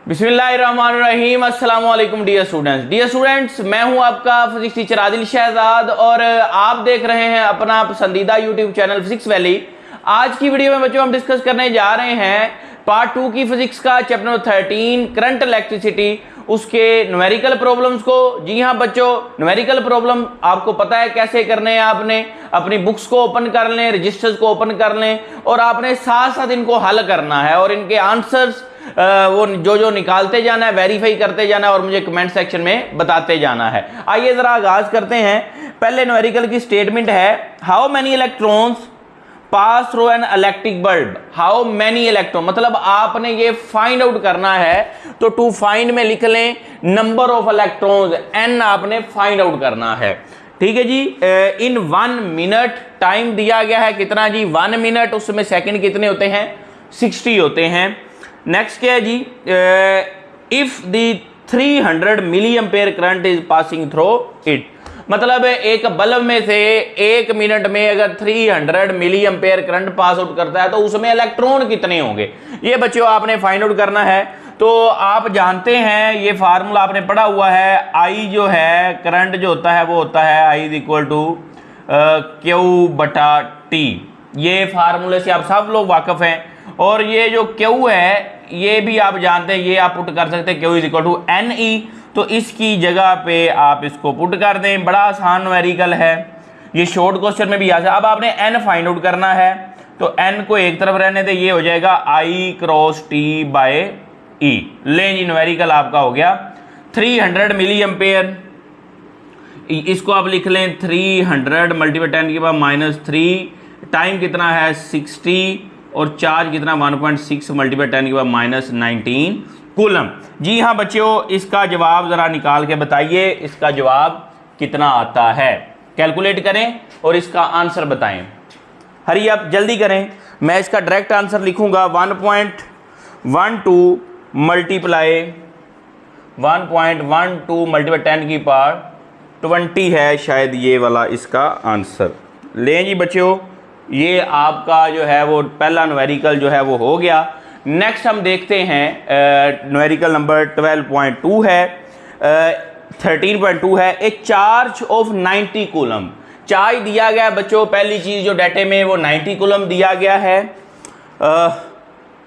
बिस्मिल्लाहिर्रहमानिर्रहीम। अस्सलाम वालेकुम डियर स्टूडेंट्स, मैं हूं आपका फिजिक्स टीचर आदिल शहजाद और आप देख रहे हैं अपना पसंदीदा यूट्यूब चैनल फिजिक्स वैली। आज की वीडियो में बच्चों हम डिस्कस करने जा रहे हैं पार्ट 2 की फिजिक्स का चैप्टर नंबर 13 करंट इलेक्ट्रिसिटी, उसके न्यूमेरिकल प्रॉब्लम्स को। जी हाँ बच्चों, न्यूमेरिकल प्रॉब्लम आपको पता है कैसे करने हैं। आपने अपनी बुक्स को ओपन कर लें, रजिस्टर्स को ओपन कर लें और आपने साथ साथ इनको हल करना है और इनके आंसर्स वो जो निकालते जाना है, वेरीफाई करते जाना है और मुझे कमेंट सेक्शन में बताते जाना है। आइए जरा आगाज करते हैं। पहले न्यूमेरिकल की स्टेटमेंट है, how many electrons pass through an electric bulb. How many electron मतलब आपने ये फाइंड आउट करना है, तो टू फाइंड में लिख लें नंबर ऑफ इलेक्ट्रॉन्स, एन आपने फाइंड आउट करना है। ठीक है जी। इन 1 मिनट टाइम दिया गया है कितना जी, 1 मिनट, उसमें सेकंड कितने होते हैं, 60 होते हैं। नेक्स्ट क्या है जी, if the 300 milliampere current is passing through it, मतलब एक बल्ब में से 1 मिनट में अगर 300 milliampere current pass out करता है तो उसमें इलेक्ट्रॉन कितने होंगे, ये बच्चों आपने फाइंड आउट करना है। तो आप जानते हैं ये फार्मूला आपने पढ़ा हुआ है, आई जो है करंट जो होता है वो होता है I is equal to Q बटा टी। ये फार्मूले से आप सब लोग वाकिफ हैं और ये जो क्यू है ये भी आप जानते हैं, ये आप पुट कर सकते हैं Q is equal to N E, तो इसकी जगह पे आप इसको पुट कर दें। बड़ा आसान न्यूमेरिकल है, ये शॉर्ट क्वेश्चन में भी आ जाए। अब आपने एन फाइंड आउट करना है, तो एन को एक तरफ रहने दे, ये हो जाएगा आई क्रॉस टी बाय ई। लें जी न्यूमेरिकल आपका हो गया 300 मिली एम्पेयर, इसको आप लिख लें 300 मल्टीप्लाई 10 के बाद -3, टाइम कितना है 60 और चार्ज कितना 1.6 मल्टीप्लाई 10 के बाद -19 कूलम। जी हाँ बच्चों, इसका जवाब जरा निकाल के बताइए, इसका जवाब कितना आता है, कैलकुलेट करें और इसका आंसर बताएं। हरी आप जल्दी करें, मैं इसका डायरेक्ट आंसर लिखूंगा 1.12 मल्टीप्लाई 10 की पावर 20 है शायद ये वाला इसका आंसर। लें जी बच्चों, ये आपका जो है वो पहला न्यूमेरिकल जो है वो हो गया। नेक्स्ट हम देखते हैं न्यूमेरिकल नंबर 12.2 है, 13.2 है। ए चार्ज ऑफ 90 कूलम, चार्ज दिया गया बच्चों, पहली चीज जो डाटे में वो 90 कूलम दिया गया है।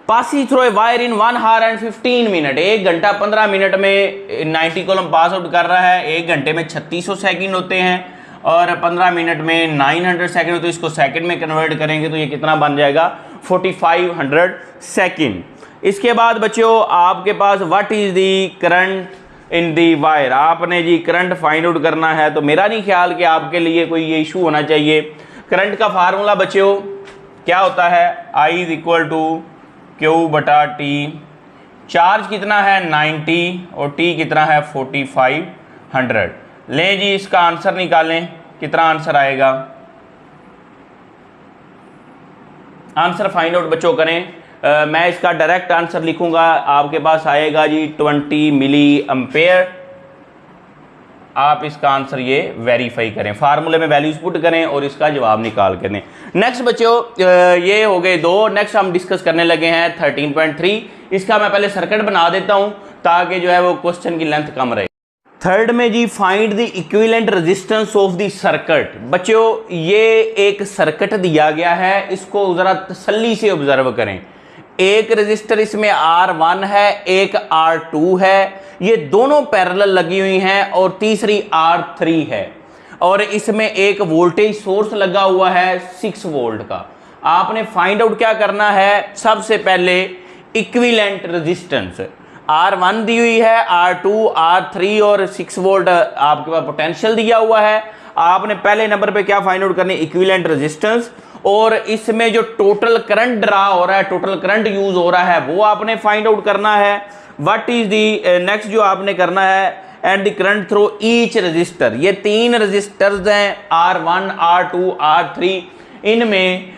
Passing through a wire in 1 our and 15 minute, 1 घंटा 15 मिनट में 90 कूलम पास आउट कर रहा है। 1 घंटे में 3600 सेकंड होते हैं और 15 मिनट में 900 सेकंड, तो इसको सेकंड में कन्वर्ट करेंगे तो ये कितना बन जाएगा 4500 सेकंड। इसके बाद बच्चों आपके पास what is the current in the wire, आपने जी करंट फाइंड आउट करना है। तो मेरा नहीं ख्याल कि आपके लिए कोई ये इशू होना चाहिए। करंट का फार्मूला बच्चों क्या होता है, I is equal to Q बटा टी, चार्ज कितना है 90 और टी कितना है 4500। लें जी इसका आंसर निकालें, कितना आंसर आएगा, आंसर फाइंड आउट बच्चों करें। मैं इसका डायरेक्ट आंसर लिखूंगा, आपके पास आएगा जी 20 मिली एम्पेयर। आप इसका आंसर ये वेरीफाई करें, फार्मूले में वैल्यूज पुट करें और इसका जवाब निकाल के दें। नेक्स्ट बच्चों ये हो गए 2। नेक्स्ट हम डिस्कस करने लगे हैं 13.3। इसका मैं पहले सर्किट बना देता हूं ताकि जो है वो क्वेश्चन की लेंथ कम रहे। थर्ड में जी find the equivalent resistance of the circuit. बच्चों ये एक सर्किट दिया गया है, इसको जरा तसल्ली से ऑब्जर्व करें। एक रेजिस्टर इसमें R1 है, एक R2 है, ये दोनों पैरेलल लगी हुई हैं और तीसरी R3 है और इसमें एक वोल्टेज सोर्स लगा हुआ है 6 वोल्ट का। आपने फाइंड आउट क्या करना है, सबसे पहले इक्विवेलेंट रेजिस्टेंस R1 दी हुई है, R2, R3 और 6 वोल्ट आपके पास पोटेंशियल दिया हुआ है। आपने पहले नंबर पे क्या फाइंड आउट करनी, इक्विवेलेंट रेजिस्टेंस, और इसमें जो टोटल करंट ड्रा हो रहा है, टोटल करंट यूज हो रहा है वो आपने फाइंड आउट करना है। व्हाट इज दी नेक्स्ट जो आपने करना है, and the current through each resistor. ये 3 रजिस्टर्स हैं R1, R2, R3, इनमें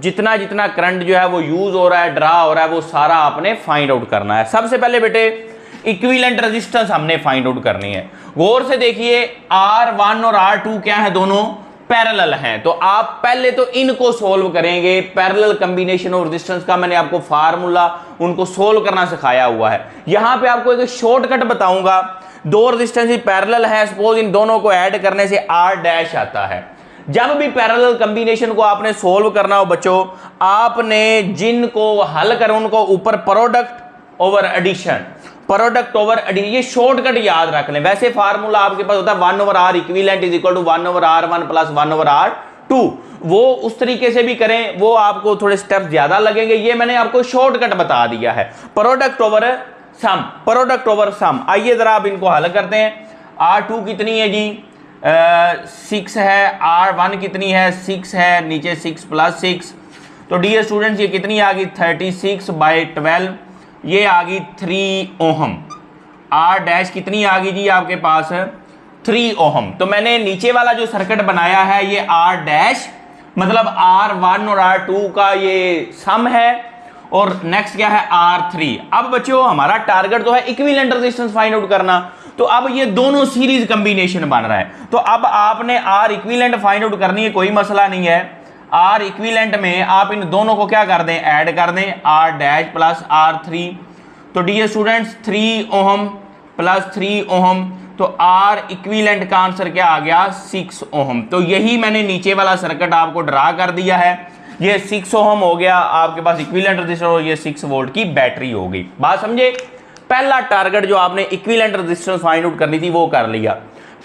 जितना जितना करंट जो है वो यूज हो रहा है, ड्रा हो रहा है, वो सारा आपने फाइंड आउट करना है। सबसे पहले बेटे इक्विवेलेंट रेजिस्टेंस हमने फाइंड आउट करनी है। गौर से देखिए R1 और R2 क्या है, दोनों पैरेलल हैं। तो आप पहले तो इनको सोल्व करेंगे, पैरेलल कॉम्बिनेशन ऑफ रेजिस्टेंस का मैंने आपको फार्मूला उनको सोल्व करना सिखाया हुआ है। यहां पे आपको एक शॉर्टकट बताऊंगा, दो रेजिस्टेंस पैरेलल है, सपोज इन दोनों को ऐड करने से R डैश आता है। जब भी पैरेलल कॉम्बिनेशन को आपने सोल्व करना हो बच्चों, आपने जिनको हल कर उनको ऊपर product over addition, product over addition, ये शॉर्टकट याद रख लें। वैसे फार्मूला आपके पास होता है 1/r equivalent is equal to 1/r1 plus 1/r2। वो उस तरीके से भी करें, वो आपको थोड़े स्टेप ज्यादा लगेंगे, ये मैंने आपको शॉर्टकट बता दिया है। Product over sum, product over sum. आइए जरा आप इनको हल करते हैं। R2 कितनी है जी, 6 है, R1 कितनी है, 6 है, नीचे 6 प्लस 6, तो डियर स्टूडेंट्स ये कितनी आ गई 36/12, ये आ गई 3 ओहम। R डैश कितनी आ गई जी आपके पास 3 ओहम। तो मैंने नीचे वाला जो सर्किट बनाया है ये R डैश मतलब R1 और R2 का ये सम है, और नेक्स्ट क्या है R3। अब बच्चों हमारा टारगेट तो है इक्विवेलेंट रेजिस्टेंस फाइंड आउट करना, तो अब ये दोनों सीरीज कॉम्बिनेशन बन रहा है, तो अब आपने R इक्विवेलेंट फाइंड आउट करनी है, कोई मसला नहीं है। R इक्विवेलेंट में आप इन दोनों को क्या कर दें, ऐड कर दें, R डैश प्लस R3। तो dear students 3 ohm plus 3 ohm, तो R इक्विवेलेंट का आंसर क्या आ गया 6 ओहम। तो यही मैंने नीचे वाला सर्किट आपको ड्रा कर दिया है, ये 6 ओहम हो गया आपके पास इक्विवेलेंट रेजिस्टर, और ये 6 वोल्ट की बैटरी हो गई। बात समझे, पहला टारगेट जो आपने इक्विवेलेंट रेजिस्टेंस फाइंड आउट करनी थी वो कर लिया।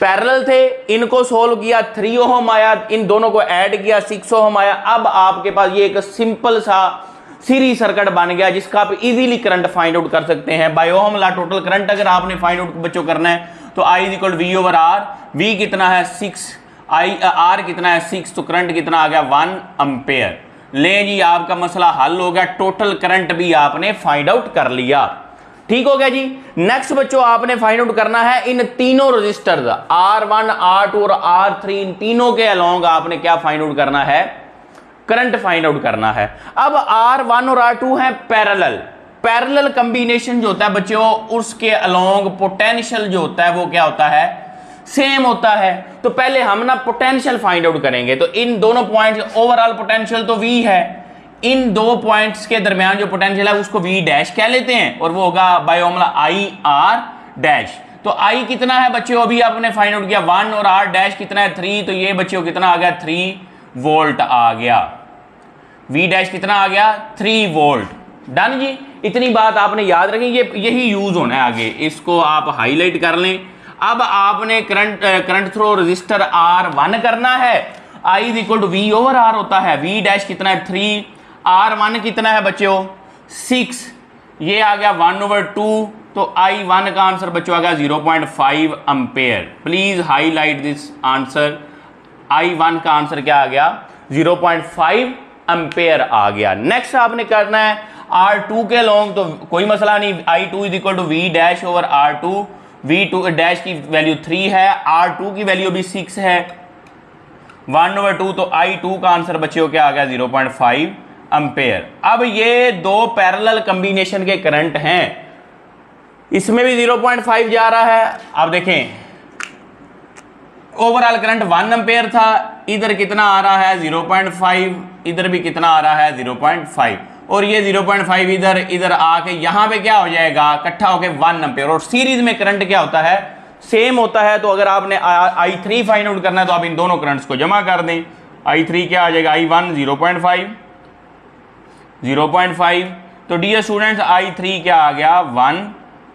पैरेलल थे, इनको सोल्व किया, 3 ओहम आया, इन दोनों को ऐड किया, 6 ओहम आया। अब आपके पास ये एक सिंपल सा सीरीज सर्किट बन गया जिसका आप इजीली करंट फाइंड आउट कर सकते हैं by ohm law. Total current अगर आपने फाइंड आउट बच्चों करना है तो I इक्वल V/R, V कितना है 6, R कितना है 6, तो करंट कितना आ गया 1 एम्पेयर। ले जी आपका मसला हल हो गया, टोटल करंट भी आपने फाइंड आउट कर लिया। ठीक हो गया जी। नेक्स्ट बच्चों आपने फाइंड आउट करना है इन तीनों रजिस्टर्स R1, R2 और R3, इन तीनों के अलोंग आपने क्या फाइंड आउट करना है, करंट फाइंड आउट करना है। अब R1 और R2 है पैरेलल, पैरेलल कॉम्बिनेशन जो होता है बच्चों उसके अलोंग पोटेंशियल जो होता है वो क्या होता है, सेम होता है। तो पहले हम ना पोटेंशियल फाइंड आउट करेंगे, तो इन दोनों पॉइंट्स ओवरऑल पोटेंशियल तो V है, इन दो पॉइंट्स के दरमियान जो पोटेंशियल है उसको V डैश कह लेते हैं, और वो होगा बाय ओमला IR डैश। तो I कितना है बच्चों, अभी आपने फाइंड आउट किया 1, और R डैश कितना है 3, तो ये बच्चों कितना आ गया 3 वोल्ट आ गया। V डैश कितना आ गया 3 वोल्ट। डन जी, इतनी बात आपने याद रखी, ये यही यूज होना है आगे, इसको आप हाईलाइट कर लें। अब आपने करंट थ्रो रजिस्टर R1 करना है, I इक्वल टू V/R होता है, V डैश कितना है 3, R1 कितना है बच्चों 6, ये आ गया 1/2, तो I1 का आंसर बच्चों आ गया 0.5 ampere. Please highlight this answer, I1 का आंसर क्या आ गया 0.5 एम्पेयर आ गया। नेक्स्ट आपने करना है R2 के लॉन्ग, तो कोई मसला नहीं, I2 is equal to V dash over R2, V2 dash की वैल्यू 3 है, R2 की वैल्यू भी 6 है, 1/2, तो I2 का आंसर बच्चों क्या आ गया 0.5 एम्पेयर। अब ये दो पैरेलल कॉम्बिनेशन के करंट हैं, इसमें भी 0.5 जा रहा है। आप देखें ओवरऑल करंट 1 एम्पेयर था, इधर कितना आ रहा है 0.5, इधर भी कितना आ रहा है 0.5, और ये 0.5 इधर आके यहाँ पे क्या हो जाएगा इकट्ठा होके 1 एम्पेयर। और सीरीज में करंट क्या होता है, सेम होता है। तो अगर आपने I3 फाइंड आउट करना है तो आप इन दोनों करंट्स को जमा कर दें। I3 क्या आ जाएगा I1 0.5, तो डियर स्टूडेंट्स I3 क्या आ गया 1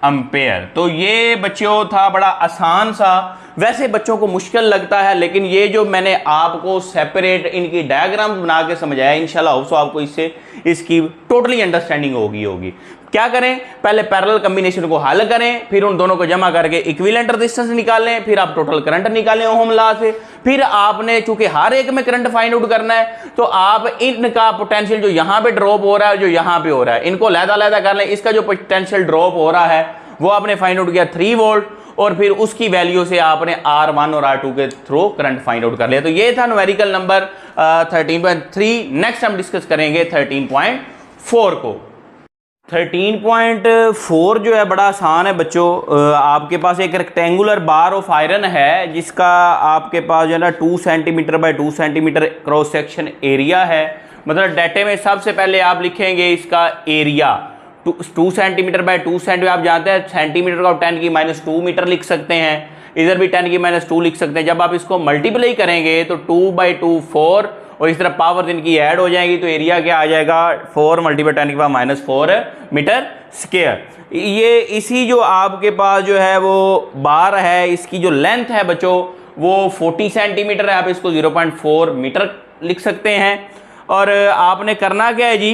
एम्पेयर। तो ये बच्चों था बड़ा आसान सा, वैसे बच्चों को मुश्किल लगता है, लेकिन ये जो मैंने आपको सेपरेट इनकी डायग्राम बना के समझाया, इंशाल्लाह होप्स आपको इससे इसकी टोटली अंडरस्टैंडिंग होगी। क्या करें, पहले पैरेलल कॉम्बिनेशन को हल करें, फिर उन दोनों को जमा करके इक्विवेलेंट रेजिस्टेंस निकालें, फिर आप टोटल करंट निकालें ओहम लॉ से, फिर आपने चूंकि हर एक में करंट फाइंड आउट करना है तो आप इनका पोटेंशियल जो यहाँ पे ड्रॉप हो रहा है जो यहाँ पे हो रहा है इनको अलग-अलग कर लें। इसका जो पोटेंशियल ड्रॉप हो रहा है वो आपने फाइंड आउट किया 3 वोल्ट, और फिर उसकी वैल्यू से आपने R1 और R2 के थ्रू करंट फाइंड आउट कर लिया। तो ये था न्यूमेरिकल नंबर 13.3। नेक्स्ट हम डिस्कस करेंगे 13.4 को। 13.4 जो है बड़ा आसान है बच्चों। आपके पास एक रेक्टेंगुलर बार ऑफ आयरन है जिसका आपके पास जो है ना 2 centimetre bye 2 centimetre cross section area है। मतलब डाटे में सबसे पहले आप लिखेंगे इसका एरिया 2 सेंटीमीटर बाय 2 सेंटीमीटर। आप जानते हैं सेंटीमीटर का 10⁻² मीटर लिख सकते हैं, इधर भी 10⁻² लिख सकते हैं। जब आप इसको मल्टीप्लाई करेंगे तो 2/2 4 और इस तरह पावर इनकी ऐड हो जाएगी तो एरिया क्या आ जाएगा 4 × 10⁻⁴ मीटर स्क्वायर। ये इसी जो आपके पास जो है वो बार है इसकी जो लेंथ है बच्चों वो 40 सेंटीमीटर है। आप इसको 0.4 मीटर लिख सकते हैं। और आपने करना क्या है जी,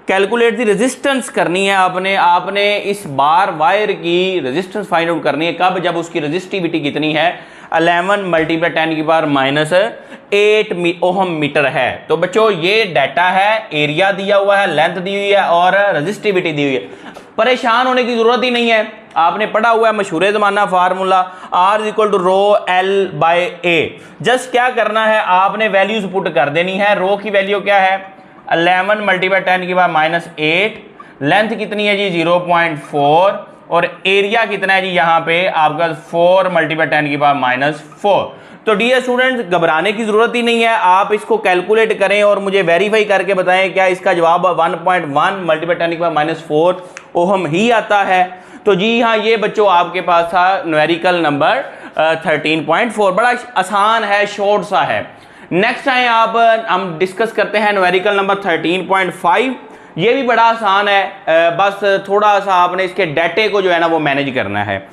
कैलकुलेट दी रेजिस्टेंस करनी है। आपने इस बार वायर की रेजिस्टेंस फाइंड आउट करनी है। कब? जब उसकी रेजिस्टिविटी कितनी है 11 × 10⁻⁸ ओहम मीटर है। तो बच्चों ये डाटा है, एरिया दिया हुआ है, लेंथ दी हुई है और रेजिस्टिविटी दी हुई है। परेशान होने की जरूरत ही नहीं है, आपने पढ़ा हुआ है मशहूर ज़माना फार्मूला R = ρl/a। जस्ट क्या करना है, आपने वैल्यूज पुट कर देनी है। रो की वैल्यू क्या है 11 × 10⁻⁸, लेंथ कितनी है जी 0.4 और एरिया कितना है जी यहाँ पे आपका 4 × 10⁻⁴। तो डियर स्टूडेंट्स घबराने की जरूरत ही नहीं है, आप इसको कैलकुलेट करें और मुझे वेरीफाई करके बताएं क्या इसका जवाब 1.1 × 10⁻⁴ ओहम ही आता है। तो जी हाँ, ये बच्चों आपके पास था न्यूमेरिकल नंबर 13.4। बड़ा आसान है, शॉर्ट सा है। नेक्स्ट आए आप हम डिस्कस करते हैं न्यूमेरिकल नंबर 13.5। ये भी बड़ा आसान है, बस थोड़ा सा आपने इसके डाटे को जो है ना वो मैनेज करना है।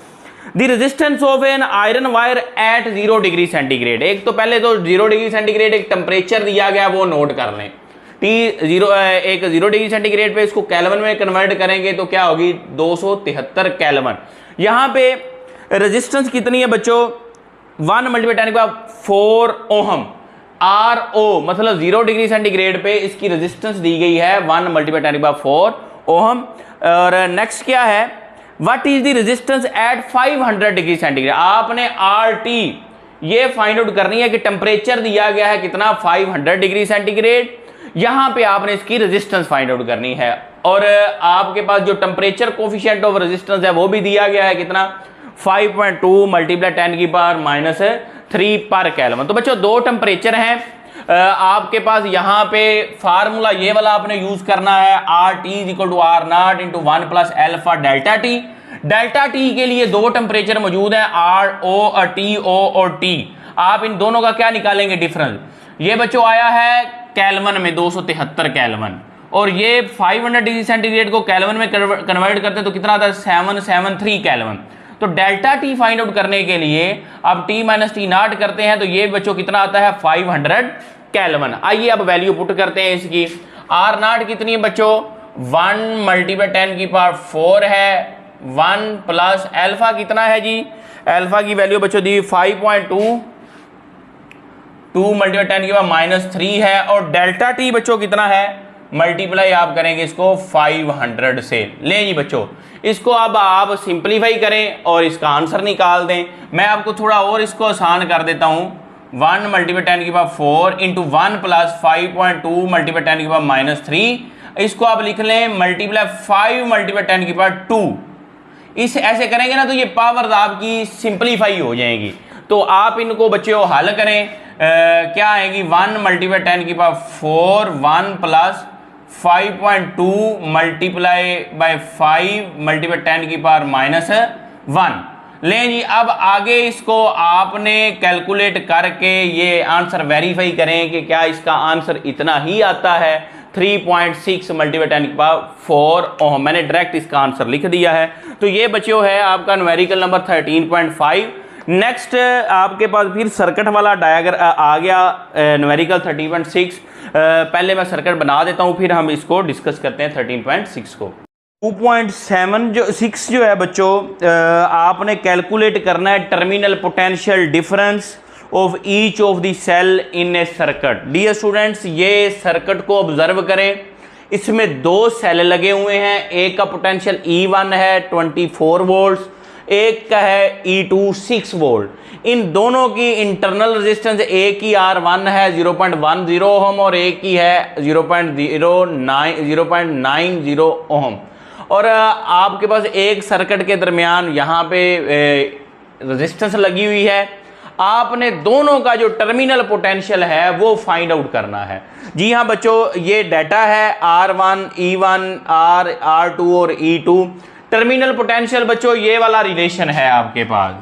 The resistance of an iron wire eight 0 degree centigrade. एक तो पहले तो 0 डिग्री सेंटीग्रेड एक टेम्परेचर दिया गया वो नोट कर लें। एक 0 डिग्री सेंटीग्रेड पे इसको केल्विन में कन्वर्ट करेंगे तो क्या होगी 273 केल्विन। यहाँ पे रेजिस्टेंस कितनी है बच्चों 1 × 10⁻⁴ ओहम। RO मतलब 0 डिग्री सेंटीग्रेड पे इसकी रेजिस्टेंस दी गई है 1 × 10⁻⁴ ओहम। और नेक्स्ट क्या है, what is the resistance at 500 degree centigrade. आपने RT ये फाइंड आउट करनी है कि टेम्परेचर दिया गया है कितना 500 डिग्री सेंटीग्रेड, यहां पे आपने इसकी रेजिस्टेंस फाइंड आउट करनी है। और आपके पास जो टेम्परेचर कोफिशिएंट ऑफ रेजिस्टेंस है वो भी दिया गया है कितना 5.2 × 10⁻³ पर केल्विन। तो बच्चों दो टेम्परेचर हैं आपके पास। यहाँ पे फार्मूला ये वाला आपने यूज करना है RT = R0 × 1 + α∆T। Delta T के लिए दो टेम्परेचर मौजूद हैं RO और TO और T। आप इन दोनों का क्या निकालेंगे डिफरेंस। ये बच्चों आया है केल्विन में 273 केल्विन और ये 500 डिग्री सेंटीग्रेड को केल्विन में कन्वर्ट करते हैं तो कितना आता है 773 केल्विन। तो डेल्टा टी फाइंड आउट करने के लिए अब T - T0 करते हैं तो ये बच्चों कितना आता है 500 केल्विन। आइए अब वैल्यू पुट करते हैं इसकी। R0 कितनी है बच्चों 1 × 10⁻⁴ है 1 प्लस अल्फा कितना है जी, अल्फा की वैल्यू बच्चों दी 5.2 2 × 10⁻³ है और डेल्टा टी बच्चों कितना है मल्टीप्लाई आप करेंगे इसको 500 से। ले जी बच्चों इसको अब आप सिंपलीफाई करें और इसका आंसर निकाल दें। मैं आपको थोड़ा और इसको आसान कर देता हूं 1 × 10⁻⁴ इंटू 1 प्लस 5.2 × 10⁻³ इसको आप लिख लें मल्टीप्लाई 5 × 10⁻²। इस ऐसे करेंगे ना तो ये पावर्स आपकी सिंपलीफाई हो जाएंगी। तो आप इनको बच्चों हल करें क्या आएगी 1 × 10⁻⁴ 1 प्लस 5.2 मल्टीप्लाई बाय 5 × 10⁻⁻1। लें जी अब आगे इसको आपने कैलकुलेट करके ये आंसर वेरीफाई करें कि क्या इसका आंसर इतना ही आता है 3.6 × 10⁻⁴ ओम। मैंने डायरेक्ट इसका आंसर लिख दिया है। तो ये बच्चों है आपका न्यूमेरिकल नंबर 13.5। नेक्स्ट आपके पास फिर सर्किट वाला डायग्राम आ गया न्यूमेरिकल 13.6। पहले मैं सर्किट बना देता हूं फिर हम इसको डिस्कस करते हैं 13.6 को। 2.6 जो है बच्चों आपने कैलकुलेट करना है terminal potential difference of each of the cell in a circuit. Dear students ये सर्किट को ऑब्जर्व करें, इसमें दो सेल लगे हुए हैं, एक का पोटेंशियल E1 है 24 वोल्ट, एक का है E2 6 वोल्ट। इन दोनों की इंटरनल रेजिस्टेंस एक की R1 है 0.10 ओम और एक की है 0.90 ओम। और आपके पास एक सर्किट के दरमियान यहाँ पे रेजिस्टेंस लगी हुई है। आपने दोनों का जो टर्मिनल पोटेंशियल है वो फाइंड आउट करना है। जी हाँ बच्चों, ये डाटा है R1, E1, R2 और E2। टर्मिनल पोटेंशियल बच्चों ये वाला रिलेशन है आपके पास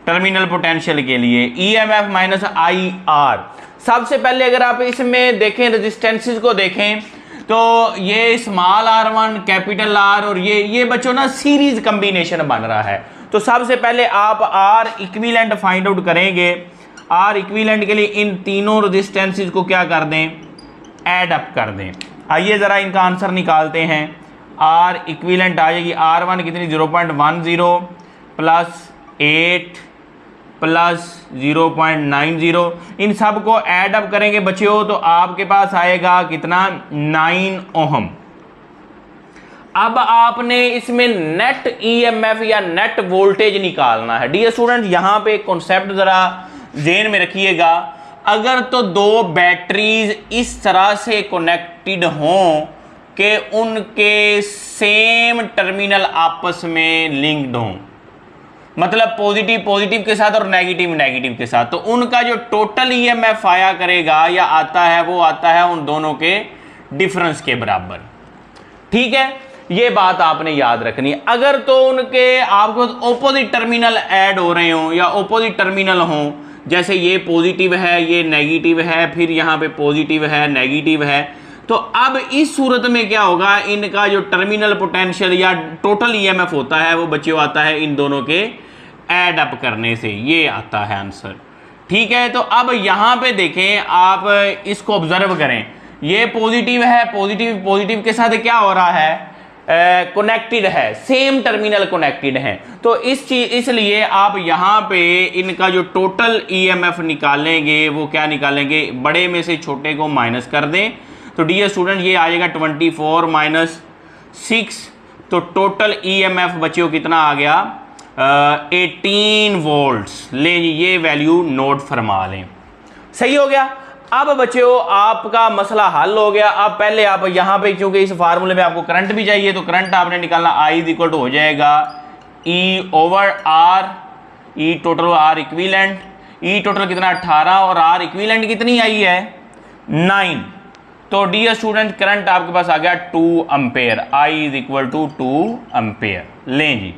टर्मिनल पोटेंशियल के लिए EMF माइनस IR। सबसे पहले अगर आप इसमें देखें, रेजिस्टेंसेस को देखें, तो ये स्मॉल r1 कैपिटल R और ये बच्चों ना सीरीज कॉम्बिनेशन बन रहा है। तो सबसे पहले आप R इक्विवेलेंट फाइंड आउट करेंगे। R इक्विवेलेंट के लिए इन तीनों रेजिस्टेंसेस को क्या कर दें, ऐड अप कर दें। आइए ज़रा इनका आंसर निकालते हैं। R इक्विवेलेंट आ जाएगी R1 कितनी 0.10 प्लस 8 प्लस 0.90। इन सब को ऐड अप करेंगे बच्चों तो आपके पास आएगा कितना 9 ओहम। अब आपने इसमें नेट EMF या नेट वोल्टेज निकालना है। डियर स्टूडेंट, यहां पे कॉन्सेप्ट जरा ज़हन में रखिएगा। अगर तो दो बैटरीज इस तरह से कनेक्टेड हों कि उनके सेम टर्मिनल आपस में लिंक्ड हों, मतलब पॉजिटिव पॉजिटिव के साथ और नेगेटिव नेगेटिव के साथ, तो उनका जो टोटल EMF आया करेगा या आता है वो आता है उन दोनों के डिफरेंस के बराबर। ठीक है, ये बात आपने याद रखनी है। अगर तो उनके आपको ऑपोजिट टर्मिनल ऐड हो रहे हों या ऑपोजिट टर्मिनल हों, जैसे ये पॉजिटिव है ये नेगेटिव है, फिर यहाँ पे पॉजिटिव है नेगेटिव है, तो अब इस सूरत में क्या होगा, इनका जो टर्मिनल पोटेंशियल या टोटल EMF होता है वो बच्चों आता है इन दोनों के ऐड अप करने से, ये आता है आंसर। ठीक है, तो अब यहाँ पे देखें, आप इसको ऑब्जर्व करें, ये पॉजिटिव है, पॉजिटिव पॉजिटिव के साथ क्या हो रहा है, कनेक्टेड है, सेम टर्मिनल कनेक्टेड है। तो इसलिए आप यहाँ पे इनका जो टोटल EMF निकालेंगे वो क्या निकालेंगे, बड़े में से छोटे को माइनस कर दें। तो डियर स्टूडेंट ये आ जाएगा 24 माइनस 6, तो टोटल EMF बच्चों कितना आ गया 18 वोल्ट्स। ले जी, ये वैल्यू नोट फरमा लें। सही हो गया। अब बच्चों आपका मसला हल हो गया। अब पहले आप यहाँ पे, क्योंकि इस फार्मूले में आपको करंट भी चाहिए, तो करंट आपने निकालना I इज इक्वल टू हो जाएगा E over R, E total R equivalent, E total कितना 18 और R इक्विवेलेंट कितनी आई है 9। तो डियर स्टूडेंट करंट आपके पास आ गया 2 ampere, I is equal to 2 ampere. लें जी,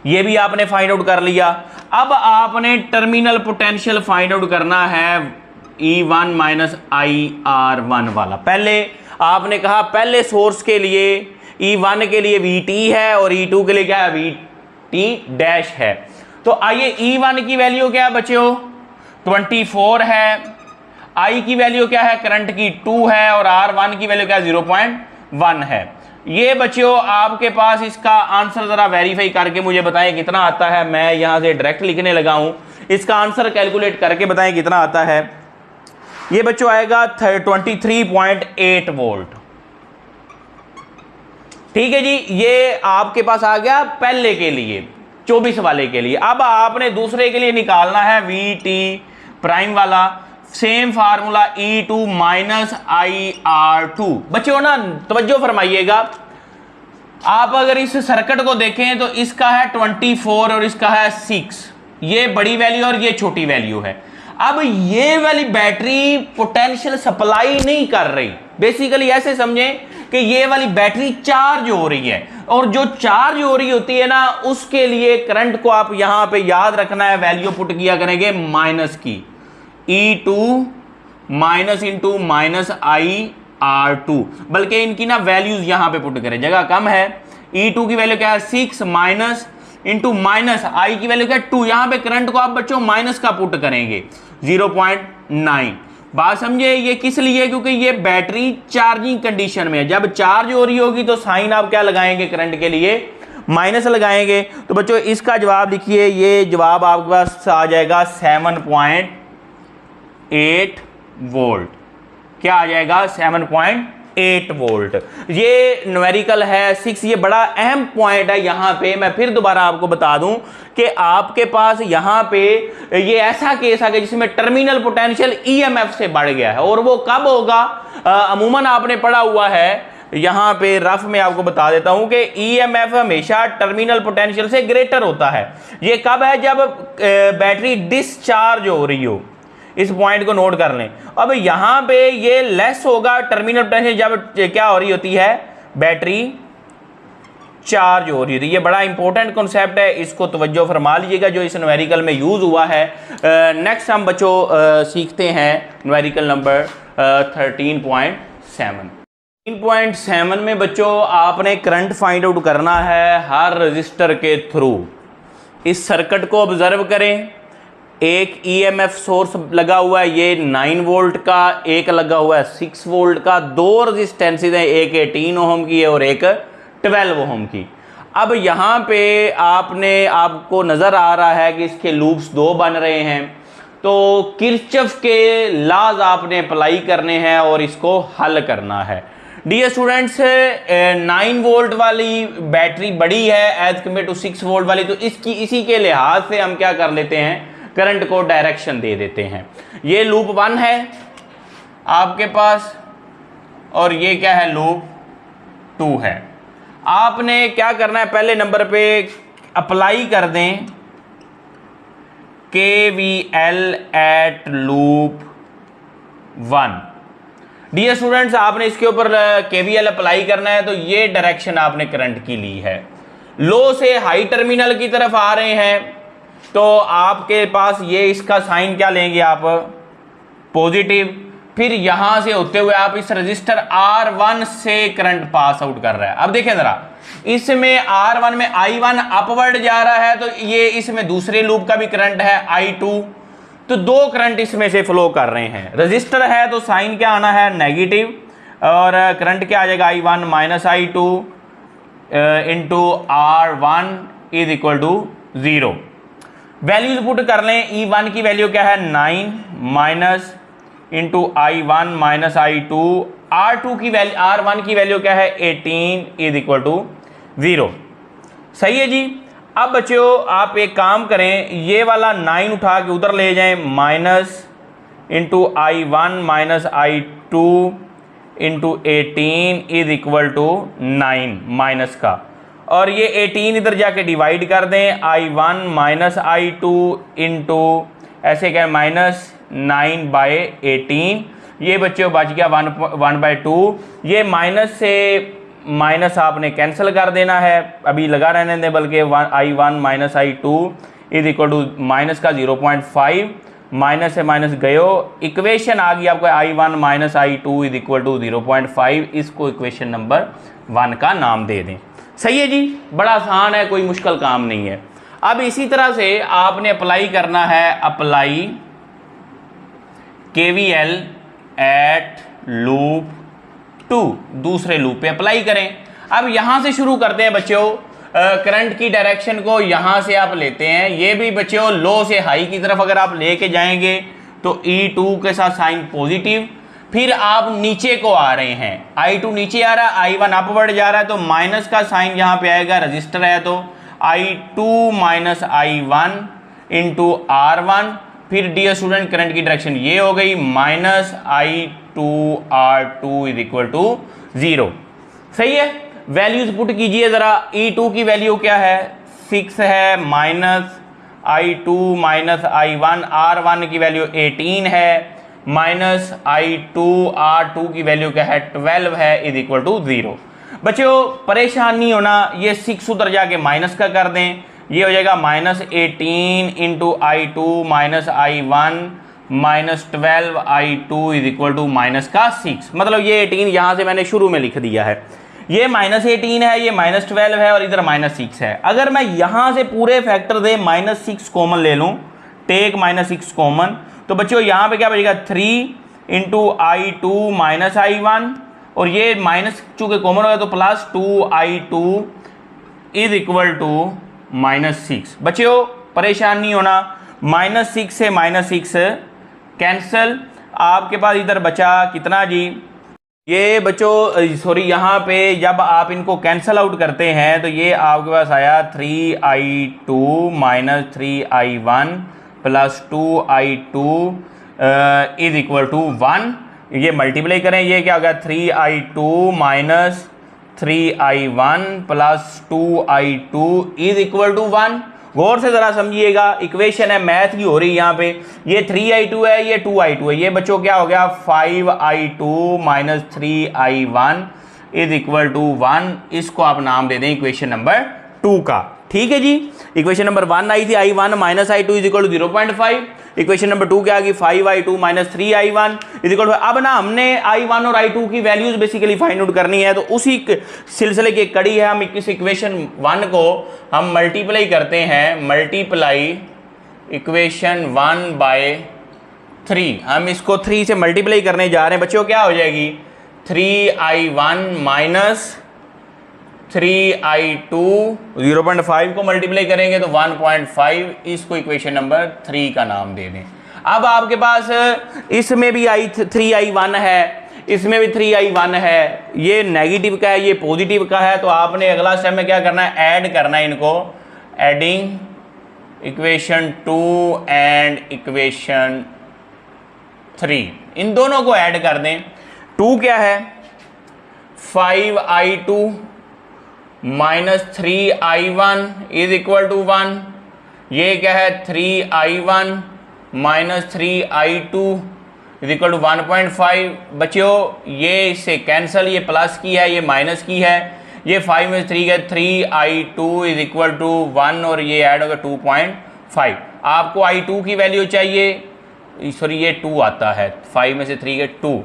ये भी आपने फाइंड आउट कर लिया। अब आपने टर्मिनल पोटेंशियल फाइंड आउट करना है E1 माइनस IR1 वाला। पहले आपने कहा पहले सोर्स के लिए E1 के लिए VT है और E2 के लिए क्या है VT डैश है। तो आइए E1 की वैल्यू क्या है बच्चों 24 है, I की वैल्यू क्या है करंट की 2 है और R1 की वैल्यू क्या है 0.1 है। ये बच्चों आपके पास इसका आंसर जरा वेरीफाई करके मुझे बताएं कितना आता है। मैं यहां से डायरेक्ट लिखने लगा हूं, इसका आंसर कैलकुलेट करके बताएं कितना आता है। ये बच्चों आएगा 23.8 वोल्ट। ठीक है जी, ये आपके पास आ गया पहले के लिए 24 वाले के लिए। अब आपने दूसरे के लिए निकालना है VT प्राइम वाला, same formula E2 minus IR2। बच्चों ना तवज्जो फरमाइएगा, आप अगर इस सर्किट को देखें तो इसका है 24 और इसका है 6, ये बड़ी वैल्यू और ये छोटी वैल्यू है। अब ये वाली बैटरी पोटेंशियल सप्लाई नहीं कर रही, बेसिकली ऐसे समझें कि ये वाली बैटरी चार्ज हो रही है, और जो चार्ज हो रही होती है ना उसके लिए करंट को आप यहां पे याद रखना है, वैल्यू पुट किया करेंगे माइनस की, E2 minus into minus IR2, बल्कि इनकी ना वैल्यूज यहां पे पुट करें, जगह कम है। E2 की वैल्यू क्या है 6 माइनस इंटू माइनस I की वैल्यू क्या है 2, यहां पे करंट को आप बच्चों माइनस का पुट करेंगे 0.9। बात समझे, ये किस लिए, क्योंकि ये बैटरी चार्जिंग कंडीशन में है। जब चार्ज हो रही होगी तो साइन आप क्या लगाएंगे करंट के लिए माइनस लगाएंगे। तो बच्चों इसका जवाब लिखिए, ये जवाब आपके पास आ जाएगा 7.8 वोल्ट। क्या आ जाएगा 7.8 वोल्ट। ये न्यूमेरिकल है 6। ये बड़ा अहम पॉइंट है यहाँ पे, मैं फिर दोबारा आपको बता दूं कि आपके पास यहाँ पे ये ऐसा केस आ गया जिसमें टर्मिनल पोटेंशियल EMF से बढ़ गया है, और वो कब होगा, अमूमन आपने पढ़ा हुआ है यहाँ पे रफ में आपको बता देता हूं कि ईएमएफ हमेशा टर्मिनल पोटेंशियल से ग्रेटर होता है। ये कब है? जब बैटरी डिस्चार्ज हो रही हो। इस पॉइंट को नोट कर लें। अब यहाँ पे ये लेस होगा टर्मिनल पोटेंशियल जब क्या हो रही होती है? बैटरी चार्ज हो रही होती है। ये बड़ा इंपॉर्टेंट कॉन्सेप्ट है, इसको तवज्जो फरमा लीजिएगा जो इस न्यूमेरिकल में यूज हुआ है। नेक्स्ट हम बच्चों सीखते हैं न्यूमेरिकल नंबर 13.7। 13.7 में बच्चों आपने करंट फाइंड आउट करना है हर रजिस्टर के थ्रू। इस सर्किट को ऑब्जर्व करें। एक ईएमएफ सोर्स लगा हुआ है, ये 9 वोल्ट का, एक लगा हुआ है 6 वोल्ट का। दो रजिस्टेंसेज हैं, एक 18 ओम की है और एक 12 ओम की। अब यहाँ पे आपको नज़र आ रहा है कि इसके लूप्स दो बन रहे हैं, तो किरचॉफ के लॉज आपने अप्लाई करने हैं और इसको हल करना है। डियर स्टूडेंट्स, 9 वोल्ट वाली बैटरी बड़ी है एज कम्पेयर टू 6 वोल्ट वाली, तो इसी के लिहाज से हम क्या कर लेते हैं? करंट को डायरेक्शन दे देते हैं। ये लूप 1 है आपके पास और ये क्या है? लूप 2 है। आपने क्या करना है? पहले नंबर पे अप्लाई कर दें KVL at loop 1। Dear students, आपने इसके ऊपर KVL अप्लाई करना है, तो ये डायरेक्शन आपने करंट की ली है। लो से हाई टर्मिनल की तरफ आ रहे हैं, तो आपके पास ये इसका साइन क्या लेंगे आप? पॉजिटिव। फिर यहां से होते हुए आप इस रजिस्टर R1 से करंट पास आउट कर रहा है। अब देखें जरा, इसमें R1 में I1 अपवर्ड जा रहा है, तो ये इसमें दूसरे लूप का भी करंट है I2, तो दो करंट इसमें से फ्लो कर रहे हैं। रजिस्टर है तो साइन क्या आना है? नेगेटिव, और करंट क्या आ जाएगा? I1 minus I2 into R1 is equal to 0। Values put कर लें। E1 की वैल्यू क्या है? 9 minus into I1 minus I2। R2 की वैल्यू, R1 की वैल्यू क्या है? 18 इज इक्वल टू 0। सही है जी। अब बच्चों आप एक काम करें, ये वाला 9 उठा के उधर ले जाएं, minus into I1 minus I2 into 18 is equal to 9 minus का, और ये 18 इधर जाके डिवाइड कर दें। I1 माइनस I2 इंटू ऐसे क्या? Minus 9 by 18। ये बच्चों बच गया 1/2। ये माइनस से माइनस आपने कैंसिल कर देना है, अभी लगा रहने दें, बल्कि I1 minus I2 is equal to minus का 0.5, माइनस से माइनस गयो, इक्वेशन आ गई आपको I1 minus I2 is equal to 0.5। इसको इक्वेशन नंबर 1 का नाम दे दें। सही है जी, बड़ा आसान है, कोई मुश्किल काम नहीं है। अब इसी तरह से आपने अप्लाई करना है, अप्लाई KVL एट लूप 2, दूसरे लूप पे अप्लाई करें। अब यहां से शुरू करते हैं बच्चों। करंट की डायरेक्शन को यहां से आप लेते हैं, ये भी बच्चों लो से हाई की तरफ अगर आप लेके जाएंगे तो E2 के साथ साइन पॉजिटिव। फिर आप नीचे को आ रहे हैं, I2 नीचे आ रहा है, I1 अपवर्ड जा रहा है, तो माइनस का साइन यहाँ पे आएगा, रजिस्टर है तो I2 minus I1 into R1। फिर डियर स्टूडेंट करंट की डायरेक्शन ये हो गई, minus I2 R2 is equal to 0। सही है। वैल्यूज पुट कीजिए जरा। E2 की वैल्यू क्या है? 6 है, minus I2 minus I1, R1 की वैल्यू 18 है, माइनस I2 R2 की वैल्यू क्या है? 12 है, इज इक्वल टू 0। बच्चों परेशान नहीं होना, ये 6 उधर जाके माइनस का कर दें, ये हो जाएगा minus 18 into I2 minus I1 minus 12 I2 is equal to minus का 6। मतलब ये 18 यहाँ से मैंने शुरू में लिख दिया है, ये माइनस 18 है, ये माइनस 12 है और इधर माइनस 6 है। अगर मैं यहाँ से पूरे फैक्टर दे माइनस 6 कॉमन ले लूँ, टेक माइनस 6 कॉमन, तो बच्चों यहाँ पे क्या बचेगा? 3 इंटू I2 माइनस I1, और ये माइनस चूँकि कॉमन हो गया तो plus 2 I2 is equal to minus 6। बच्चों परेशान नहीं होना, माइनस 6 से माइनस 6 कैंसल, आपके पास इधर बचा कितना जी? ये बच्चों सॉरी, यहाँ पे जब आप इनको कैंसल आउट करते हैं तो ये आपके पास आया 3I2 minus 3I1 plus 2I2 is equal to 1। ये मल्टीप्लाई करें, ये क्या होगा 3i2 minus 3i1 plus 2i2 is equal to 1। गौर से ज़रा समझिएगा, इक्वेशन है, मैथ की हो रही है यहाँ पे। ये 3i2 है, ये 2i2 है, ये बच्चों क्या हो गया 5i2 minus 3i1 is equal to 1। इसको आप नाम दे दें इक्वेशन नंबर 2 का। ठीक है जी, इक्वेशन नंबर 1 आई थी i1 minus i2 is equal to 0.5। Equation number 2 क्या आ गई 5i2 minus 3i1 is equal to. अब ना हमने i1 और i2 की वैल्यूज बेसिकली फाइंड आउट करनी है, तो उसी सिलसिले की कड़ी है। हम इस इक्वेशन 1 को हम मल्टीप्लाई करते हैं, मल्टीप्लाई इक्वेशन 1 बाय 3। हम इसको 3 से मल्टीप्लाई करने जा रहे हैं बच्चों, क्या हो जाएगी 3i1 माइनस 3i2 0.5 को मल्टीप्लाई करेंगे तो 1.5। इसको इक्वेशन नंबर 3 का नाम दे दें। अब आपके पास इसमें भी 3i1 है, इसमें भी 3i1 है, ये नेगेटिव का है, ये पॉजिटिव का है। तो आपने अगला स्टेप में क्या करना है, ऐड करना है इनको, एडिंग इक्वेशन 2 एंड इक्वेशन 3, इन दोनों को ऐड कर दें। 2 क्या है 5i2 minus 3i1 is equal to 1। ये क्या है 3i1 minus 3i2 is equal to 1.5। बच्चों ये इससे कैंसल, ये प्लस की है, ये माइनस की है, ये 5 में 3 है, 3i2 इज इक्वल टू 1 और ये ऐड होगा 2.5। आपको i2 की वैल्यू चाहिए, सॉरी ये 2 आता है, 5 में से 3 के 2,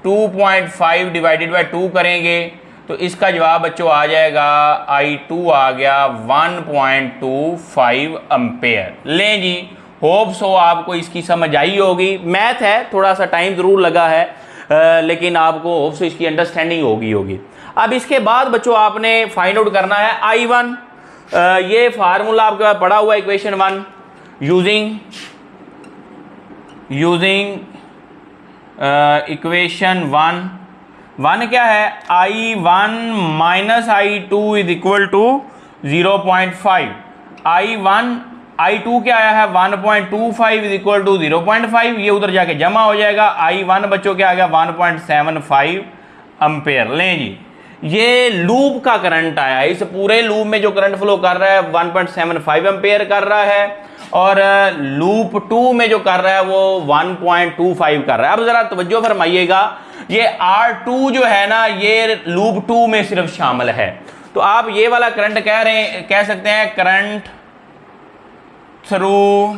2.5 डिवाइडेड बाय 2 करेंगे तो इसका जवाब बच्चों आ जाएगा i2 आ गया 1.25 एम्पेयर। लें जी, होप सो आपको इसकी समझ आई होगी। मैथ है, थोड़ा सा टाइम ज़रूर लगा है, लेकिन आपको होप सो इसकी अंडरस्टैंडिंग होगी। अब इसके बाद बच्चों आपने फाइंड आउट करना है i1। ये फार्मूला आपके पास पड़ा हुआ है इक्वेशन 1, यूजिंग इक्वेशन 1 क्या है i1 minus i2 is equal to 0.5। i2 क्या आया है 1.25 इज इक्वल टू 0.5, ये उधर जाके जमा हो जाएगा। i1 बच्चों क्या आ गया 1.75 एम्पेयर। लें जी, ये लूप का करंट आया है, इस पूरे लूप में जो करंट फ्लो कर रहा है 1.75 एम्पेयर कर रहा है, और लूप 2 में जो कर रहा है वो 1.25 कर रहा है। अब जरा तवज्जो फरमाइएगा, ये R2 जो है ना, ये लूप 2 में सिर्फ शामिल है। तो आप ये वाला करंट कह सकते हैं करंट थ्रू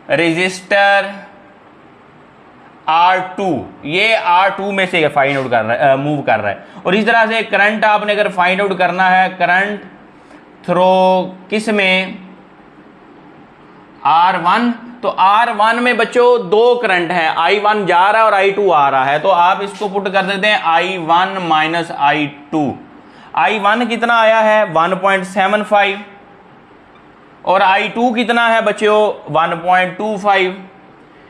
रेजिस्टर R2, ये R2 में से फाइंड आउट कर रहा है, मूव कर रहा है। और इस तरह से करंट आपने अगर फाइंड आउट करना है करंट थ्रू किस में R1, तो R1 में बच्चों 2 करंट हैं, I1 जा रहा है और I2 आ रहा है। तो आप इसको पुट कर देते हैं I1 माइनस I2। I1 कितना आया है 1.75 और I2 कितना है बच्चों 1.25।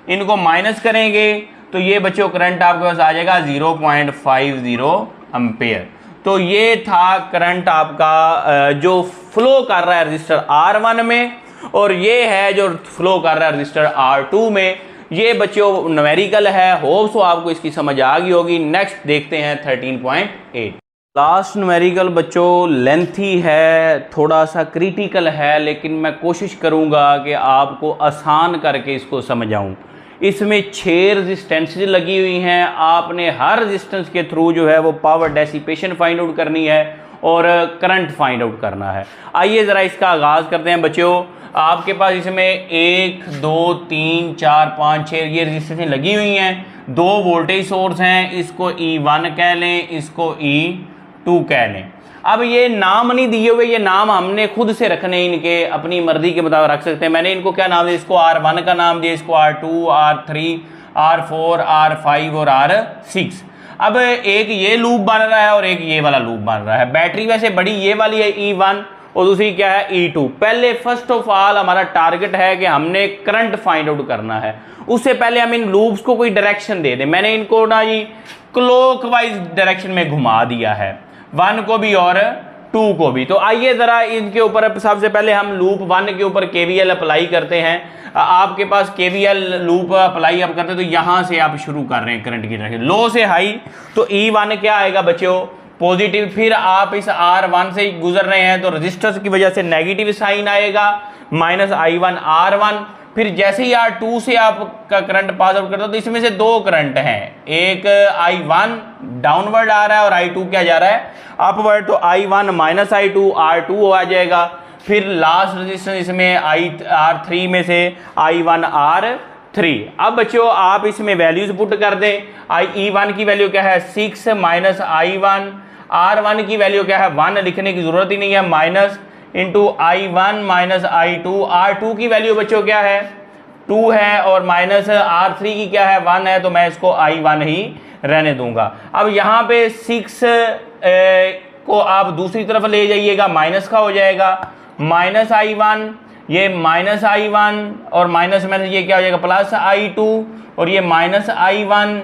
इनको माइनस करेंगे तो ये बच्चों करंट आपके पास आ जाएगा 0.50 एम्पेयर। तो ये था करंट आपका जो फ्लो कर रहा है रजिस्टर R1 में, और ये है जो फ्लो कर रहा है रजिस्टर R2 में। ये बच्चों न्यूमेरिकल है, होप सो आपको इसकी समझ आ गई होगी। नेक्स्ट देखते हैं 13.8। लास्ट न्यूमेरिकल बच्चों लेंथी है, थोड़ा सा क्रिटिकल है, लेकिन मैं कोशिश करूंगा कि आपको आसान करके इसको समझाऊं। इसमें 6 रेजिस्टेंसेज लगी हुई हैं, आपने हर रेजिस्टेंस के थ्रू जो है वो पावर डेसिपेशन फाइंड आउट करनी है और करंट फाइंड आउट करना है। आइए ज़रा इसका आगाज़ करते हैं बच्चों। आपके पास इसमें 1 2 3 4 5 6 ये रेजिस्टेंसें लगी हुई हैं, 2 वोल्टेज सोर्स हैं, इसको E1 कह लें, इसको E2 कह लें। अब ये नाम नहीं दिए हुए, ये नाम हमने खुद से रखने, इनके अपनी मर्जी के मुताबिक रख सकते हैं। मैंने इनको क्या नाम दिया, इसको R1 का नाम दिया, इसको R2, R3, R4, R5 और R6। अब एक ये लूप बन रहा है और एक ये वाला लूप बन रहा है। बैटरी वैसे बड़ी ये वाली है E1 और दूसरी क्या है E2। पहले फर्स्ट ऑफ ऑल हमारा टारगेट है कि हमने करंट फाइंड आउट करना है। उससे पहले हम इन लूप्स को कोई डायरेक्शन दे दें। मैंने इनको ना जी क्लॉकवाइज डायरेक्शन में घुमा दिया है, 1 को भी और 2 को भी। तो आइए जरा इनके ऊपर सबसे पहले हम लूप 1 के ऊपर केवीएल अप्लाई करते हैं। आपके पास केवीएल लूप अप्लाई आप करते हैं तो यहां से आप शुरू कर रहे हैं करंट की डायरेक्शन लो से हाई, तो E1 क्या आएगा बच्चों, पॉजिटिव। फिर आप इस R1 से गुजर रहे हैं तो रजिस्टर्स की वजह से नेगेटिव साइन आएगा, माइनस I1 R1। फिर जैसे ही R2 से आपका करंट पास आउट करता है तो इसमें से 2 करंट हैं, एक I1 डाउनवर्ड आ रहा है और I2 क्या जा रहा है, अपवर्ड। तो I1 माइनस I2 R2 आ जाएगा। फिर लास्ट रेजिस्टेंस इसमें R3 में से I1 R3। अब बच्चों आप इसमें वैल्यूज पुट कर दें। E1 की वैल्यू क्या है 6 माइनस I1, R1 की वैल्यू क्या है 1, लिखने की जरूरत ही नहीं है, minus into I1 minus I2। R2 की वैल्यू बच्चों क्या है 2 है और माइनस R3 की क्या है 1 है, तो मैं इसको I1 ही रहने दूंगा। अब यहाँ पे 6 को आप दूसरी तरफ ले जाइएगा, माइनस का हो जाएगा, माइनस I1, ये माइनस I1 और माइनस में ये क्या हो जाएगा प्लस I2, और ये माइनस I1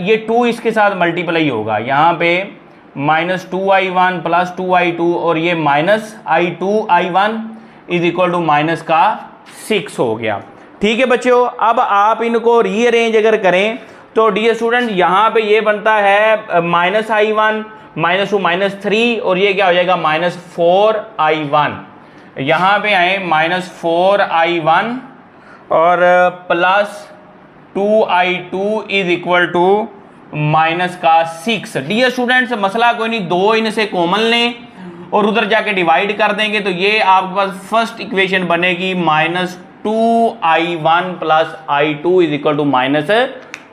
ये 2 इसके साथ मल्टीप्लाई होगा, यहाँ पे माइनस 2I1 प्लस 2I2 और ये minus I2 I1 is equal to minus का 6 हो गया। ठीक है बच्चों, अब आप इनको रीअरेंज अगर करें तो डियर स्टूडेंट यहाँ पे ये बनता है माइनस I1 माइनस 2 माइनस 3 और ये क्या हो जाएगा माइनस 4I1। यहाँ पे आए माइनस 4I1 और plus 2I2 is equal to minus का 6। डियर स्टूडेंट्स मसला कोई नहीं, 2 इनसे कॉमन लें और उधर जाके डिवाइड कर देंगे तो ये आपके पास फर्स्ट इक्वेशन बनेगी minus 2I1 plus I2 is equal to minus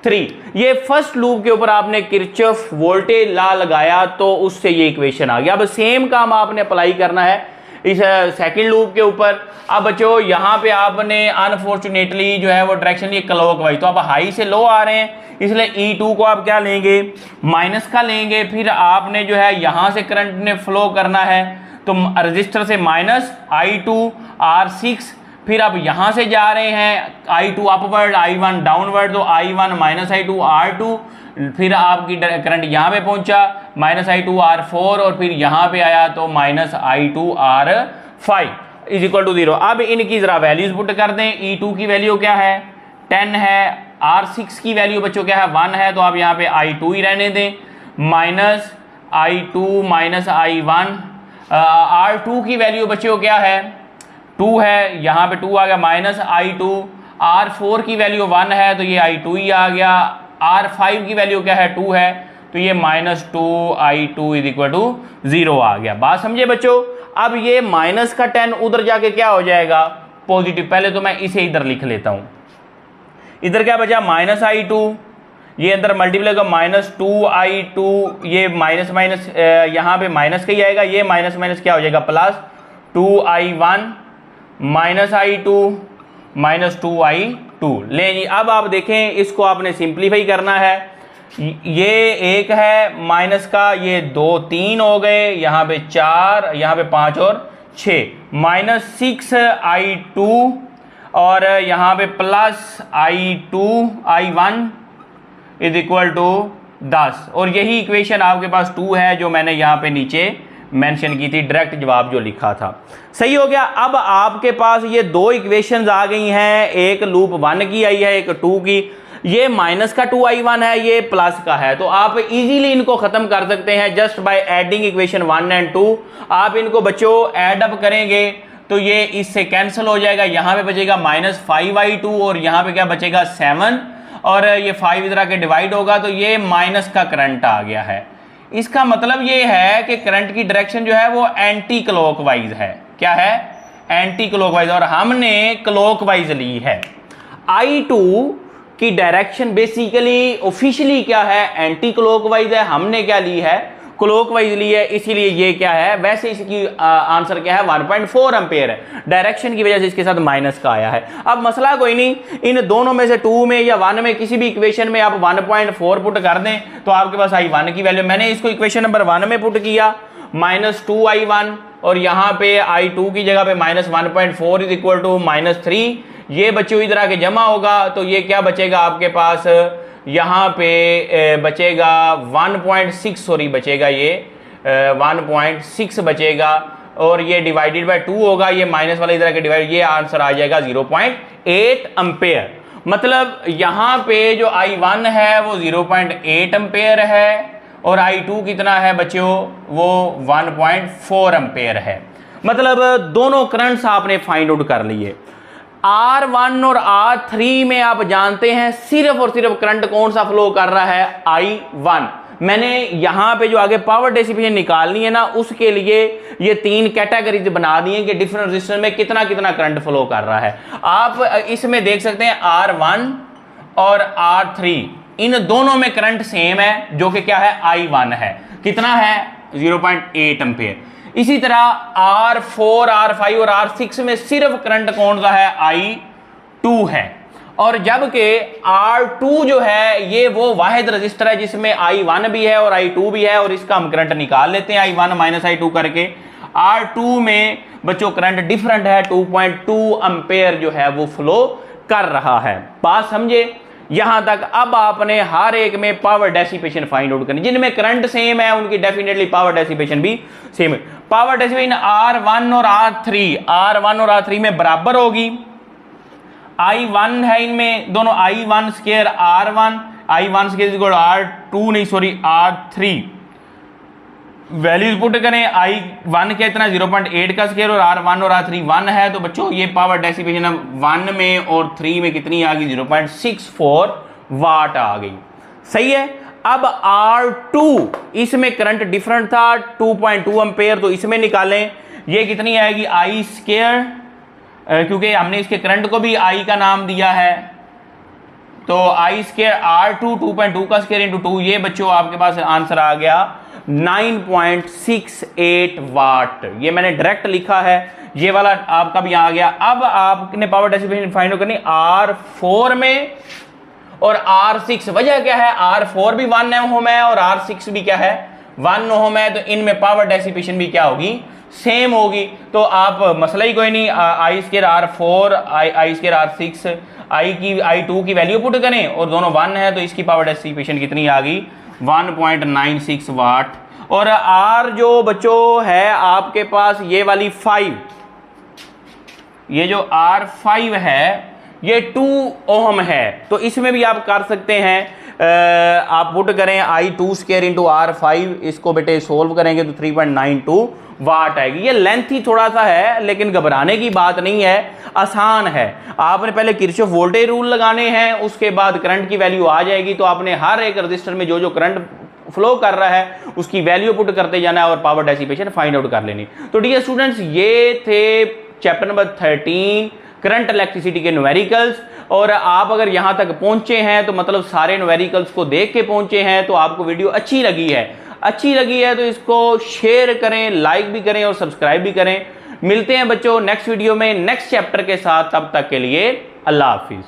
3। ये फर्स्ट लूप के ऊपर आपने किरचॉफ वोल्टेज लॉ लगाया तो उससे ये इक्वेशन आ गया। अब सेम काम आपने अप्लाई करना है इस सेकंड लूप के ऊपर। अब बच्चों यहाँ पे आपने अनफॉर्चुनेटली जो है वो डायरेक्शन ये क्लॉकवाइज, तो आप हाई से लो आ रहे हैं इसलिए E2 को आप क्या लेंगे माइनस का लेंगे। फिर आपने जो है यहाँ से करंट ने फ्लो करना है तो रजिस्टर से माइनस I2 R6, फिर आप यहाँ से जा रहे हैं I2 अपवर्ड I1 डाउनवर्ड, तो I1 माइनस I2 R2, फिर आपकी करंट यहाँ पे पहुंचा माइनस I2 R4 और फिर यहाँ पे आया तो minus I2 R5 is equal to 0। अब इनकी जरा वैल्यूज पुट कर दें। E2 की वैल्यू क्या है 10 है, R6 की वैल्यू बच्चों क्या है 1 है, तो आप यहाँ पे I2 ही रहने दें, minus I2 minus I1। R2 की वैल्यू बच्चों क्या है 2 है, यहाँ पे 2 आ गया, माइनस I2। R4 की वैल्यू 1 है तो ये I2 ही आ गया। R5 की वैल्यू क्या है 2 है तो ये minus 2I2 is equal to 0 आ गया। बात समझे बच्चों। अब ये माइनस का 10 उधर जाके क्या हो जाएगा पॉजिटिव। पहले तो मैं इसे इधर लिख लेता हूं, इधर क्या बचा माइनस I2, ये अंदर मल्टीप्लाई का माइनस 2I2, ये माइनस माइनस यहाँ पे माइनस का ही आएगा, ये माइनस माइनस क्या हो जाएगा plus 2I1 minus I2 minus 2I2 ले जी। अब आप देखें इसको आपने सिंप्लीफाई करना है, ये एक है माइनस का, ये 2 3 हो गए, यहाँ पे 4, यहाँ पे 5 और 6, माइनस 6I2 और यहाँ पे plus I2 I1 is equal to 10, और यही इक्वेशन आपके पास 2 है जो मैंने यहाँ पे नीचे मेंशन की थी, डायरेक्ट जवाब जो लिखा था। सही हो गया। अब आपके पास ये 2 इक्वेशंस आ गई हैं, एक लूप 1 की आई है एक 2 की। ये माइनस का 2I1 है, ये प्लस का है, तो आप इजीली इनको खत्म कर सकते हैं just by adding equation 1 and 2। आप इनको बच्चों ऐड अप करेंगे तो ये इससे कैंसिल हो जाएगा, यहाँ पे बचेगा माइनस 5I2 और यहाँ पे क्या बचेगा 7, और ये 5 इधर आके डिवाइड होगा तो ये माइनस का करंट आ गया है। इसका मतलब ये है कि करंट की डायरेक्शन जो है वो एंटी क्लॉकवाइज है। क्या है एंटी क्लॉकवाइज, और हमने क्लॉकवाइज ली है। I2 की डायरेक्शन बेसिकली ऑफिशियली क्या है एंटी क्लॉकवाइज है, हमने क्या ली है क्लॉकवाइज ली है, इसीलिए ये क्या है, वैसे इसकी आंसर क्या है 1.4 एम्पेयर है, डायरेक्शन की वजह से इसके साथ माइनस का आया है। अब मसला कोई नहीं, इन दोनों में से 2 में या 1 में किसी भी इक्वेशन में आप 1.4 पुट कर दें तो आपके पास I1 की वैल्यू, मैंने इसको इक्वेशन नंबर 1 में पुट किया माइनस 2I1 और यहाँ पे I2 की जगह पे minus 1.4 is equal to minus 3। ये बच्चों इधर आके जमा होगा तो ये क्या बचेगा आपके पास, यहाँ पे बचेगा 1.6 सॉरी बचेगा ये 1.6 बचेगा और ये डिवाइडेड बाय 2 होगा, ये माइनस वाला इधर के डिवाइड, ये आंसर आ जाएगा 0.8 एम्पेयर। मतलब यहां पे जो I1 है वो 0.8 एम्पेयर है और I2 कितना है बच्चों, वो 1.4 एम्पेयर है। मतलब दोनों करंट्स आपने फाइंड आउट कर लिए। R1 और R3 में आप जानते हैं सिर्फ और सिर्फ करंट कौन सा फ्लो कर रहा है, I1। मैंने यहां पे जो आगे पावर डेसिपेशन निकालनी है ना, उसके लिए ये 3 कैटेगरीज बना दी हैं कि डिफरेंट रेजिस्टर में कितना कितना करंट फ्लो कर रहा है। आप इसमें देख सकते हैं R1 और R3 इन दोनों में करंट सेम है, जो कि क्या है, I1 है। कितना है, 0.8 एम्पेयर। इसी तरह R4, R5 और R6 में सिर्फ करंट कौन सा है, I2 है। और जबकि R2 जो है ये वो वाहिद रजिस्टर है जिसमें I1 भी है और I2 भी है, और इसका हम करंट निकाल लेते हैं I1 माइनस I2 करके। R2 में बच्चों करंट डिफरेंट है, 2.2 एम्पेयर जो है वो फ्लो कर रहा है। बात समझे यहां तक। अब आपने हर एक में पावर डेसिपेशन फाइंड आउट करनी, जिनमें करंट सेम है उनकी डेफिनेटली पावर डेसिपेशन भी सेम है। पावर डेसिपेशन R1 और R3 में बराबर होगी। I1 है इनमें दोनों, I1 square R1, I1 square equal R2 नहीं सॉरी R3। वैल्यूज पुट करें, I1 के इतना 0.8 का स्क्वायर और R1 और R3 1 है, तो बच्चों ये पावर डेसिपेशन 1 में और 3 में कितनी आ गई, 0.64 वाट आ गई। सही है। अब R2 इसमें करंट डिफरेंट था 2.2 एम्पेयर, तो इसमें निकालें, ये कितनी आएगी, I स्क्वायर, क्योंकि हमने इसके करंट को भी I का नाम दिया है, तो I स्क्वायर R2 2.2 का स्क्वायर इंटू 2, ये बच्चों आपके पास आंसर आ गया 9.68 वाट। ये मैंने डायरेक्ट लिखा है, ये वाला आपका भी आ गया। अब आपने पावर डेसिपेशन फाइंड करनी R4 में और R6। वजह क्या है, R4 भी 1 ओम है और R6 भी क्या है, 1 ओम है, तो इनमें पावर डेसिपेशन भी क्या होगी, सेम होगी। तो आप मसला ही कोई नहीं, I square R4 I square R6 I2 की वैल्यू पुट करें और दोनों 1 है, तो इसकी पावर डेसिपेशन कितनी आ गई, 1.96 वाट। और R जो बच्चों है आपके पास ये वाली 5, ये जो R5 है ये 2 ओम है, तो इसमें भी आप कर सकते हैं, आप पुट करें I2 स्क्वायर इंटू R5, इसको बेटे सोल्व करेंगे तो 3.92 वाट आएगी। ये लेंथ ही थोड़ा सा है, लेकिन घबराने की बात नहीं है, आसान है। आपने पहले किरचॉफ वोल्टेज रूल लगाने हैं, उसके बाद करंट की वैल्यू आ जाएगी, तो आपने हर एक रजिस्टर में जो जो करंट फ्लो कर रहा है उसकी वैल्यू पुट करते जाना है और पावर डेसिपेशन फाइंड आउट कर लेनी। तो डियर स्टूडेंट्स, ये थे चैप्टर नंबर 13 करंट इलेक्ट्रिसिटी के न्यूमेरिकल्स। और आप अगर यहां तक पहुंचे हैं तो मतलब सारे न्यूमेरिकल्स को देख के पहुंचे हैं, तो आपको वीडियो अच्छी लगी है तो इसको शेयर करें, लाइक भी करें और सब्सक्राइब भी करें। मिलते हैं बच्चों नेक्स्ट वीडियो में नेक्स्ट चैप्टर के साथ, तब तक के लिए अल्लाह हाफिज।